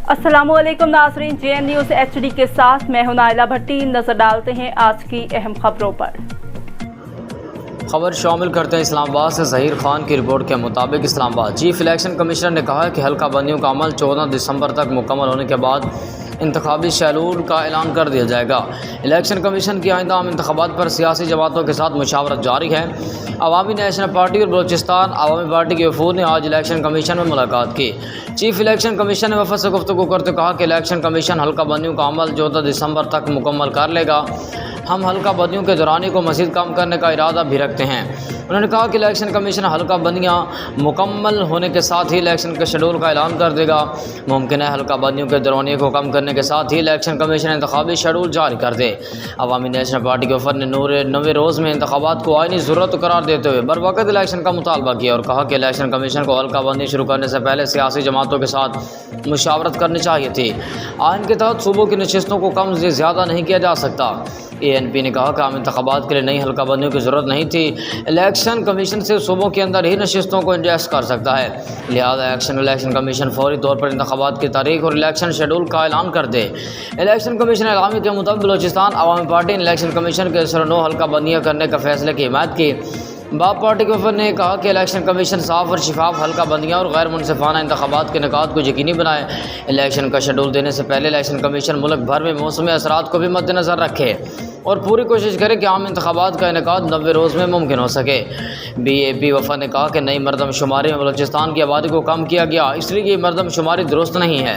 अस्सलाम वालेकुम नाज़रीन, JN न्यूज़ HD के साथ मैं हूं नाइला भट्टी। नजर डालते हैं आज की अहम खबरों पर। खबर शामिल करते हैं इस्लामाबाद से। ज़हीर खान की रिपोर्ट के मुताबिक इस्लामाबाद चीफ इलेक्शन कमिश्नर ने कहा है कि हल्का बंदियों का अमल 14 दिसंबर तक मुकम्मल होने के बाद इंतखाबी शेड्यूल का ऐलान कर दिया जाएगा। इलेक्शन कमीशन की आइंदा आम इंतखाबात पर सियासी जमातों के साथ मुशावरत जारी है। अवामी नेशनल पार्टी और बलूचिस्तान अवामी पार्टी के वफूद ने आज इलेक्शन कमीशन में मुलाकात की। चीफ इलेक्शन कमीशन ने वफद से गुफ्तगू करते कहा कि इलेक्शन कमीशन हल्का बंदियों का अमल 14 दिसंबर तक मुकम्मल कर लेगा। हम हल्का बंदियों के दौरानी को मज़ीद कम करने का इरादा भी रखते हैं। उन्होंने कहा कि इलेक्शन कमीशन हल्का बंदियाँ मुकम्मल होने के साथ ही इलेक्शन के शेड्यूल का ऐलान कर देगा। मुमकिन है हल्का बंदियों के दौरानी को कम करने के साथ ही इलेक्शन कमीशन इंतखाबी शेड्यूल जारी कर दे। अवामी नेशनल पार्टी के वफद ने नवे रोज़ में इंतखाबात को आईनी ज़रूरत करार देते हुए बर वक्त इलेक्शन का मुतालबा किया और कहा कि इलेक्शन कमीशन को हल्का बंदी शुरू करने से पहले सियासी जमातों के साथ मुशावरत करनी चाहिए थी। आइन के तहत सूबों की नशिस्तों को कम से ज़्यादा नहीं किया जा सकता। ANP ने कहा कि आम इंतखाबात के लिए नई हल्का बंदियों की ज़रूरत नहीं थी। इलेक्शन कमीशन से सूबों के अंदर ही नशिस्तों को एडजस्ट कर सकता है। लिहाजा इलेक्शन कमीशन फौरी तौर पर इंतखाबात की तारीख और इलेक्शन शेड्यूल का ऐलान कर दे। इलेक्शन कमीशन एलामी के मुताबिक बलूचिस्तान अवामी पार्टी ने इलेक्शन कमीशन के 9 हल्का बंदियाँ करने का फैसले की हिमायत की। बाप पार्टी के वफद ने कहा कि इलेक्शन कमीशन साफ और शिफाफ हल्का बंदियाँ और गैर मुनसिफाना इंतखाबात के निकात को यकीनी बनाए। इलेक्शन का शेड्यूल देने से पहले इलेक्शन कमीशन मुल्क भर में मौसमी असरात को भी मद्देनज़र रखे और पूरी कोशिश करे कि आम इंतखाबात का इनेकाद 90 रोज़ में मुमकिन हो सके। BAP वफद ने कहा कि नई मरदमशुमारी में बलूचिस्तान की आबादी को कम किया गया, इसलिए ये मरदमशुमारी दुरुस्त नहीं है।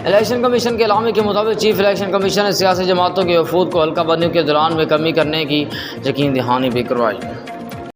इलेक्शन कमीशन के एलामे के मुताबिक चीफ इलेक्शन कमीशन ने सियासी जमातों के वफूद को हल्का बंदियों के दौरान में कमी करने की यकीन दहानी भी करवाई।